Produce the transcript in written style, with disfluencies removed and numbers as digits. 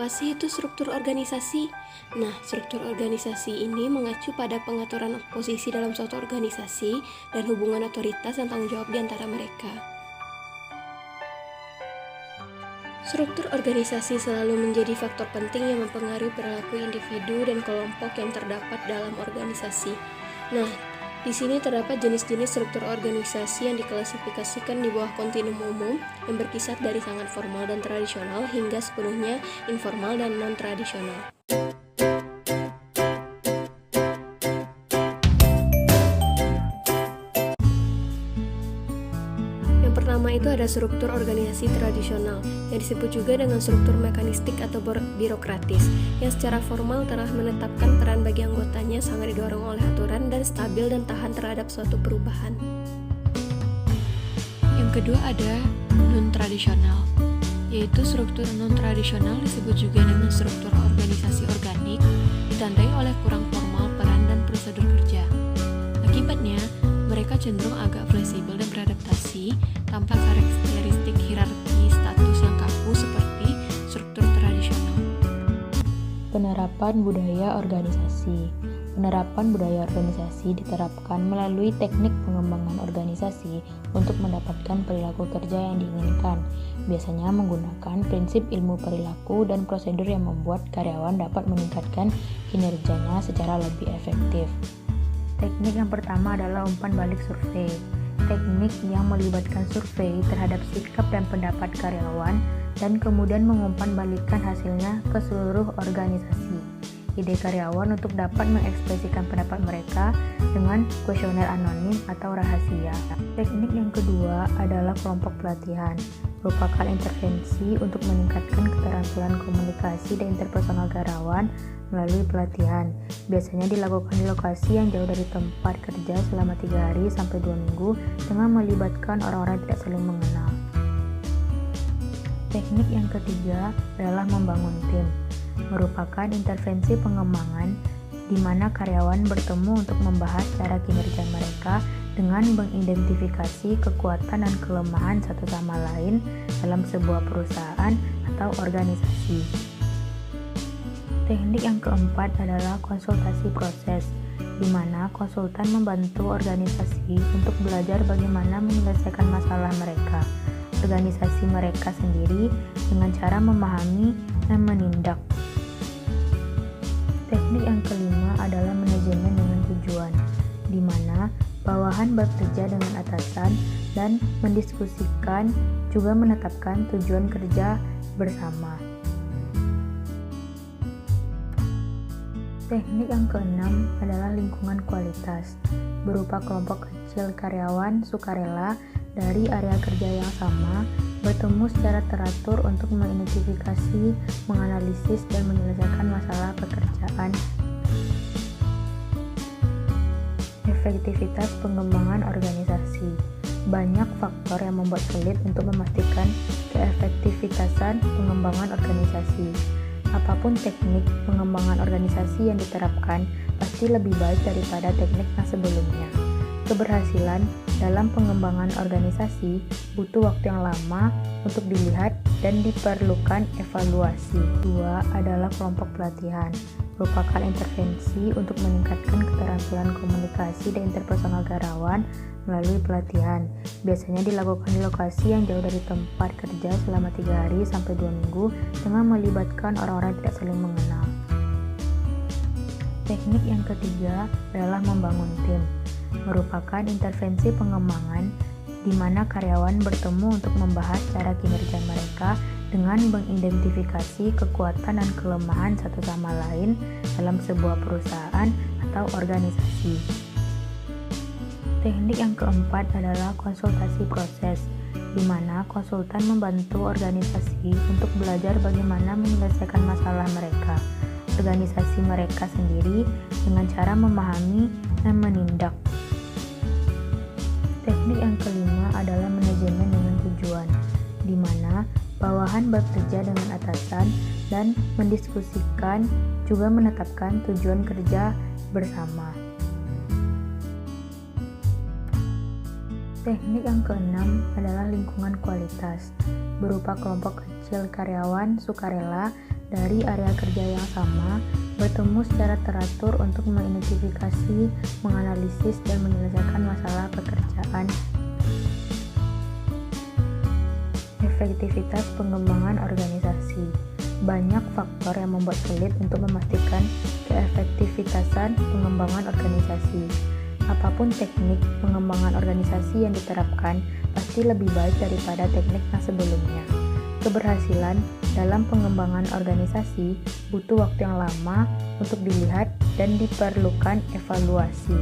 Apa sih itu struktur organisasi? Nah, struktur organisasi ini mengacu pada pengaturan posisi dalam suatu organisasi dan hubungan otoritas dan tanggung jawab di antara mereka. Struktur organisasi selalu menjadi faktor penting yang mempengaruhi perilaku individu dan kelompok yang terdapat dalam organisasi. Nah, di sini terdapat jenis-jenis struktur organisasi yang diklasifikasikan di bawah kontinum umum yang berkisar dari sangat formal dan tradisional hingga sepenuhnya informal dan non-tradisional. Yang pertama itu ada struktur organisasi tradisional, yang disebut juga dengan struktur mekanistik atau birokratis, yang secara formal telah menetapkan peran bagi anggotanya sangat didorong oleh aturan dan stabil dan tahan terhadap suatu perubahan. Yang kedua ada non-tradisional, yaitu struktur non-tradisional disebut juga dengan struktur organisasi organik, ditandai oleh kurang formal peran dan prosedur kerja. Akibatnya, mereka cenderung agak fleksibel dan beradaptasi tanpa karakteristik hierarki status yang kaku seperti struktur tradisional. Penerapan budaya organisasi. Penerapan budaya organisasi diterapkan melalui teknik pengembangan organisasi untuk mendapatkan perilaku kerja yang diinginkan. Biasanya menggunakan prinsip ilmu perilaku dan prosedur yang membuat karyawan dapat meningkatkan kinerjanya secara lebih efektif. Teknik yang pertama adalah umpan balik survei. Teknik yang melibatkan survei terhadap sikap dan pendapat karyawan dan kemudian mengumpan balikkan hasilnya ke seluruh organisasi. Ide karyawan untuk dapat mengekspresikan pendapat mereka dengan kuesioner anonim atau rahasia. Teknik yang kedua adalah kelompok pelatihan, merupakan intervensi untuk meningkatkan keterampilan komunikasi dan interpersonal karyawan melalui pelatihan. Biasanya dilakukan di lokasi yang jauh dari tempat kerja selama 3 hari sampai 2 minggu dengan melibatkan orang-orang yang tidak saling mengenal. Teknik yang ketiga adalah membangun tim, merupakan intervensi pengembangan di mana karyawan bertemu untuk membahas cara kinerja mereka dengan mengidentifikasi kekuatan dan kelemahan satu sama lain dalam sebuah perusahaan atau organisasi. Teknik yang keempat adalah konsultasi proses, di mana konsultan membantu organisasi untuk belajar bagaimana menyelesaikan masalah mereka, organisasi mereka sendiri dengan cara memahami dan menindak. Teknik yang kelima adalah manajemen dengan tujuan, di mana bawahan bekerja dengan atasan dan mendiskusikan juga menetapkan tujuan kerja bersama. Teknik yang keenam adalah lingkungan kualitas, berupa kelompok kecil karyawan sukarela dari area kerja yang sama bertemu secara teratur untuk mengidentifikasi, menganalisis, dan menyelesaikan masalah pekerjaan. Efektivitas pengembangan organisasi. Banyak faktor yang membuat sulit untuk memastikan keefektivitasan pengembangan organisasi. Apapun teknik pengembangan organisasi yang diterapkan, pasti lebih baik daripada teknik yang sebelumnya. Keberhasilan dalam pengembangan organisasi butuh waktu yang lama untuk dilihat dan diperlukan evaluasi. Dua adalah kelompok pelatihan, merupakan intervensi untuk meningkatkan keterampilan komunikasi dan interpersonal karyawan melalui pelatihan. Biasanya dilakukan di lokasi yang jauh dari tempat kerja selama 3 hari sampai 2 minggu dengan melibatkan orang-orang yang tidak saling mengenal. Teknik yang ketiga adalah membangun tim, merupakan intervensi pengembangan di mana karyawan bertemu untuk membahas cara kinerja mereka dengan mengidentifikasi kekuatan dan kelemahan satu sama lain dalam sebuah perusahaan atau organisasi. Teknik yang keempat adalah konsultasi proses, di mana konsultan membantu organisasi untuk belajar bagaimana menyelesaikan masalah mereka, organisasi mereka sendiri dengan cara memahami dan menindak. Teknik yang kelima adalah manajemen dengan tujuan, di mana bawahan bekerja dengan atasan dan mendiskusikan juga menetapkan tujuan kerja bersama. Teknik yang keenam adalah lingkungan kualitas, berupa kelompok kecil karyawan sukarela dari area kerja yang sama bertemu secara teratur untuk mengidentifikasi, menganalisis, dan menyelesaikan masalah pekerjaan. Efektivitas pengembangan organisasi. Banyak faktor yang membuat sulit untuk memastikan keefektivitasan pengembangan organisasi. Apapun teknik pengembangan organisasi yang diterapkan, pasti lebih baik daripada teknik yang sebelumnya. Keberhasilan dalam pengembangan organisasi butuh waktu yang lama untuk dilihat dan diperlukan evaluasi.